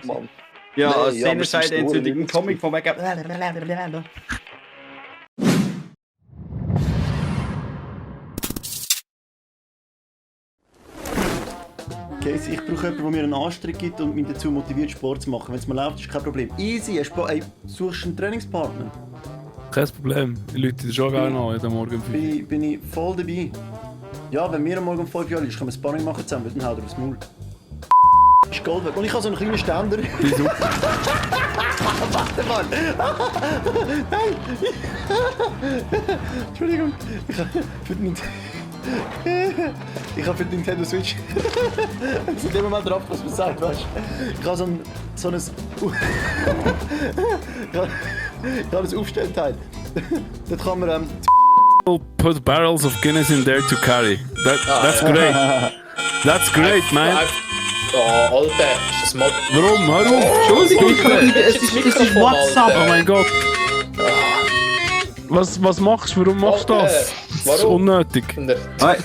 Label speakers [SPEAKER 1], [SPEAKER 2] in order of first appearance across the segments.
[SPEAKER 1] Mann.
[SPEAKER 2] Ja,
[SPEAKER 1] Nee,
[SPEAKER 2] als
[SPEAKER 1] ja, aber es ist
[SPEAKER 2] Sehnenscheidenentzündung,
[SPEAKER 1] nur
[SPEAKER 2] ein Comic von wegen.
[SPEAKER 1] Casey, ich brauche jemanden, der mir einen Anstrich gibt und mich dazu motiviert, Sport zu machen. Wenn es mir läuft, ist kein Problem. Easy, ey, suchst du einen Trainingspartner?
[SPEAKER 3] Kein Problem. Ich rufe dir schon gerne an, jeden Morgen um 5 Uhr.
[SPEAKER 1] Bin ich voll dabei. Ja, wenn wir am Morgen um 5 Uhr sind, können wir Sparring machen zusammen, weil dann haut er aufs Maul. Ist Gold wert. Und ich habe so einen kleinen Ständer.
[SPEAKER 3] Wieso?
[SPEAKER 1] Warte mal! Nein! Entschuldigung. Ich habe für die Nintendo Switch. Es ist immer mal drauf, was man sagt, weißt du? Ich habe so ein. Ich habe ein Aufstellteil. Dort kann man.
[SPEAKER 3] Put barrels of Guinness in there to carry. That's great. That's great, man.
[SPEAKER 4] Oh, Alter, ist das mal...
[SPEAKER 3] Warum? Hör auf!
[SPEAKER 2] Entschuldigung,
[SPEAKER 4] Es
[SPEAKER 2] ist WhatsApp.
[SPEAKER 3] Oh mein Gott! Was machst du? Warum machst du das? Das ist
[SPEAKER 4] Warum?
[SPEAKER 3] unnötig.
[SPEAKER 2] Hi,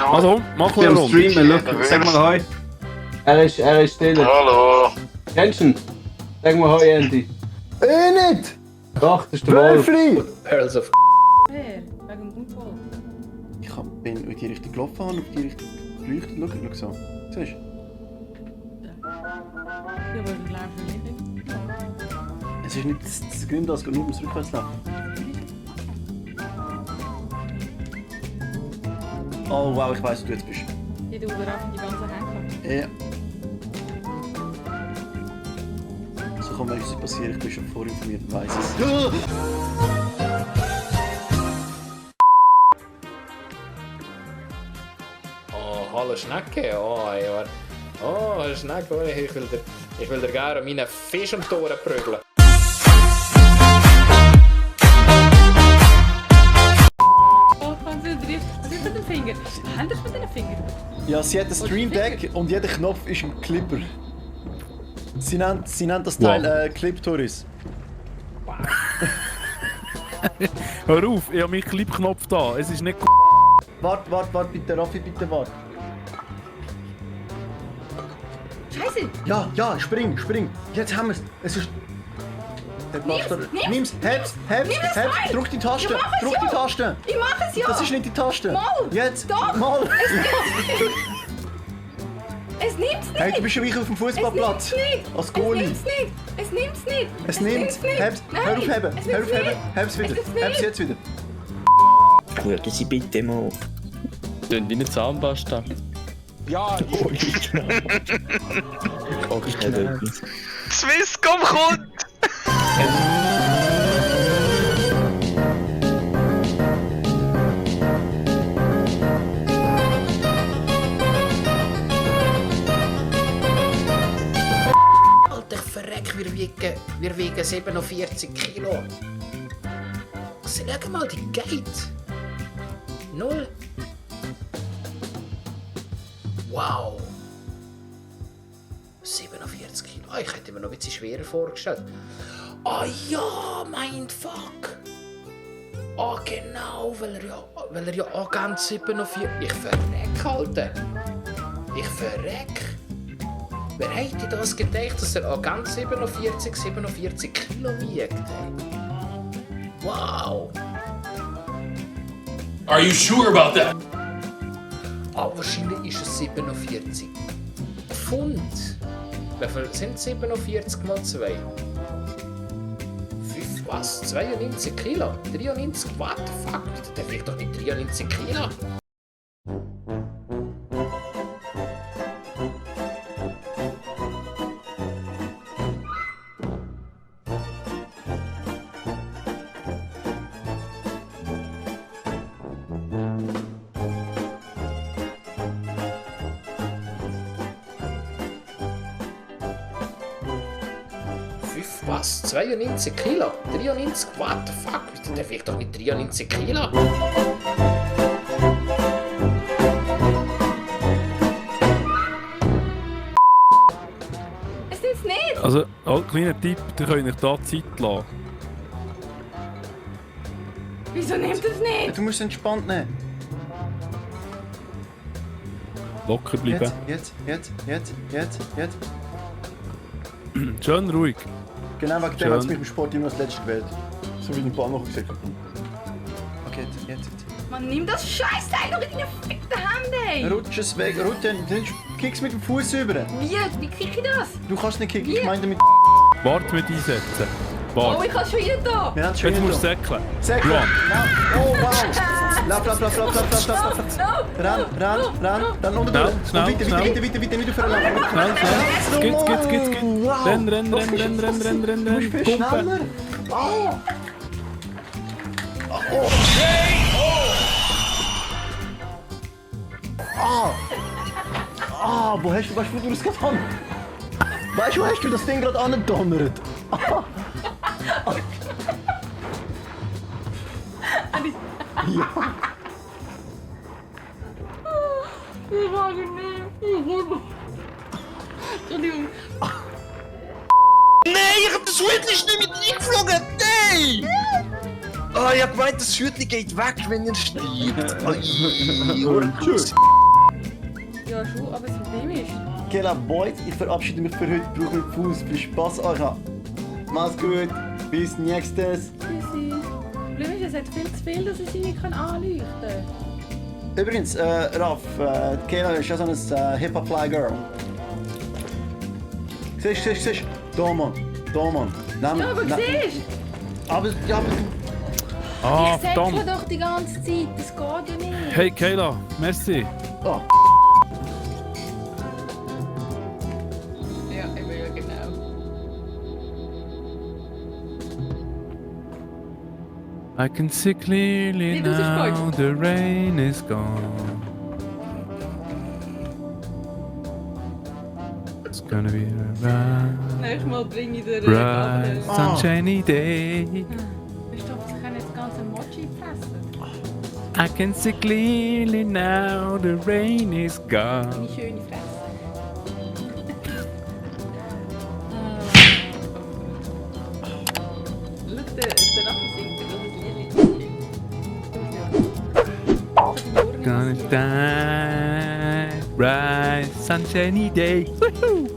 [SPEAKER 3] Also, mach
[SPEAKER 2] ich bin
[SPEAKER 3] mal
[SPEAKER 2] am
[SPEAKER 3] rum.
[SPEAKER 2] Streamen, look. Sag mal Hi.
[SPEAKER 5] Er ist still.
[SPEAKER 6] Hallo.
[SPEAKER 5] Kennst du ihn? Sag mal Hoi, Andy.
[SPEAKER 1] Nicht!
[SPEAKER 5] Doch, das ist der Wolf.
[SPEAKER 1] Wölfli!
[SPEAKER 4] Pearls of...
[SPEAKER 7] Wer? Wegen dem Unfall?
[SPEAKER 1] Ich bin in die Richtung gelaufen und auf die Richtung geleuchtet. Schau so. Siehst du?
[SPEAKER 7] Ja, aber wie laufen wir nicht?
[SPEAKER 1] Es ist nicht das Gründe, es geht nur ums Rückwärtslaufen. Oh wow, ich weiss, wo du jetzt bist.
[SPEAKER 7] Die du überraffen die ganze Hände.
[SPEAKER 1] Ja. So kann manchmal passieren, ich bin schon vorinformiert und weiss es.
[SPEAKER 4] Oh, hallo Schnecke. Oh, ja. Oh, Schnecke. Oh, ich will dir gerne meine Fisch um die Ohren prügeln.
[SPEAKER 7] Oh, konzentriert. Was ist mit dem Finger? Hände mit den Fingern.
[SPEAKER 1] Ja, sie hat ein Stream Deck und jeder Knopf ist ein Clipper. Sie nennt das Teil Clip-Tourist.
[SPEAKER 3] Hör auf, ich habe meinen Clip-Knopf da. Es ist nicht
[SPEAKER 1] Warte, bitte, Raffi, bitte, warte.
[SPEAKER 7] Scheiße!
[SPEAKER 1] Ja, spring. Jetzt haben wir es. Es ist. Nimm's, heb's, drück die Taste,
[SPEAKER 7] Ich mach es ja!
[SPEAKER 1] Das ist nicht die Taste.
[SPEAKER 7] Mal.
[SPEAKER 1] Jetzt,
[SPEAKER 7] Doch.
[SPEAKER 1] mal.
[SPEAKER 7] Es nimmt's nicht!
[SPEAKER 1] Hey, du bist schon wie auf dem Fußballplatz. Als Goalie.
[SPEAKER 7] Es nimmt's nicht!
[SPEAKER 1] Es nimmt's. Heb's, hör auf heben, heb's wieder, heb's jetzt wieder.
[SPEAKER 6] Schauen Sie bitte mal.
[SPEAKER 8] Tönt wie eine Zahnpasta.
[SPEAKER 6] Okay,
[SPEAKER 9] Swisscom kommt!
[SPEAKER 4] Alter, ich verreck, wir wiegen 47 Kilo. Schau mal, die geht. 0. Wow. 47 Kilo. Ah, ich hätte mir noch ein bisschen schwerer vorgestellt. Ah ja, Mindfuck. Ah genau, weil er ja auch ganz 47... Ich verreck, Alter. Ich verreck. Wer hätte das gedacht, dass er auch ganz 47 Kilo wiegt? Hey? Wow.
[SPEAKER 9] Are you sure about that?
[SPEAKER 4] Ah, wahrscheinlich ist es 47 Pfund. Wie viel sind 47 mal 2? Was? 92 Kilo? 93? What the fuck? Der wiegt doch nicht 93 Kilo. Was? 92 Kilo? 93? What the fuck? Der wiegt doch nicht 93 Kilo.
[SPEAKER 7] Es nimmt's nicht!
[SPEAKER 3] Also, ein kleiner Tipp, ihr könnt euch da Zeit lassen.
[SPEAKER 7] Wieso nimmt es nicht?
[SPEAKER 1] Du musst es entspannt nehmen.
[SPEAKER 3] Locker bleiben.
[SPEAKER 1] Jetzt.
[SPEAKER 3] Schön ruhig.
[SPEAKER 1] Genau wegen dem
[SPEAKER 3] Schön.
[SPEAKER 1] hat es mich im Sport immer als letztes gewählt. So wie ich ein paar noch gesagt habe. Okay, jetzt.
[SPEAKER 7] Man, nimm das Scheißteil doch in deine fickte Hände!
[SPEAKER 1] Rutsch es weg, rutsch den. Kick's mit dem Fuß über.
[SPEAKER 7] Wie krieg ich das?
[SPEAKER 1] Du kannst nicht kicken, ich
[SPEAKER 7] Wie?
[SPEAKER 1] meine damit.
[SPEAKER 3] Wart mit einsetzen.
[SPEAKER 7] Oh,
[SPEAKER 3] Wart.
[SPEAKER 7] ich kann schon rein da!
[SPEAKER 1] Wir haben es schon
[SPEAKER 3] Jetzt musst du
[SPEAKER 1] hinter.
[SPEAKER 3] säckeln.
[SPEAKER 1] Säckeln.
[SPEAKER 3] Run.
[SPEAKER 1] Oh wow! Lauf. Ran, unten durch.
[SPEAKER 3] Schnell,
[SPEAKER 1] Und weiter, nicht aufhören.
[SPEAKER 3] Schnell. Geht.
[SPEAKER 1] Wow.
[SPEAKER 3] Renn.
[SPEAKER 1] Du bist viel
[SPEAKER 3] Pumpen.
[SPEAKER 1] schneller. Oh. Wo hast du das getan? Weißt du, wo hast du das Ding gerade angedonnert? Ja.
[SPEAKER 7] Ich mag ihn nicht. Entschuldigung.
[SPEAKER 6] Nein, ich hab das Hütchen nicht mit eingeflogen! Nein! Ah, ich hab gemeint, das Hütchen geht weg, wenn ihr stirbt. Tschüss.
[SPEAKER 7] Ja, schon, aber das Problem ist...
[SPEAKER 1] Kela Boyd, ich verabschiede mich für heute. Brauche mit Fuß. Viel Spaß euch. Mach's gut. Bis nächstes.
[SPEAKER 7] Tschüssi. Das Problem ist, es hat viel zu viel, dass ich sie nicht anleuchten kann.
[SPEAKER 1] Übrigens, Raf, Kela ist ja so ein Hip-Hop-Fly-Girl. Siehst du? Da, Mann. Nein,
[SPEAKER 7] Ja, aber siehst
[SPEAKER 1] aber
[SPEAKER 7] du?
[SPEAKER 3] Ah,
[SPEAKER 7] Ich säckle
[SPEAKER 3] verdammt.
[SPEAKER 7] doch die ganze Zeit, das geht ja nicht.
[SPEAKER 3] Hey Kayla, merci.
[SPEAKER 1] Oh.
[SPEAKER 7] Ja, genau.
[SPEAKER 3] I can see clearly
[SPEAKER 7] Nee, das ist
[SPEAKER 3] now
[SPEAKER 7] falsch.
[SPEAKER 3] the rain is gone. It's gonna be a
[SPEAKER 7] Nächstes Mal bringe ich dir
[SPEAKER 3] bright, sunshiny day.
[SPEAKER 7] Ich glaube, sie können jetzt ganz ein Mochi fressen.
[SPEAKER 3] I can see clearly now the rain is gone.
[SPEAKER 7] Eine schöne Fresse. Schau, der Raffi singt das Lied.
[SPEAKER 3] Gonna die, bright, sunshiny day. Woohoo!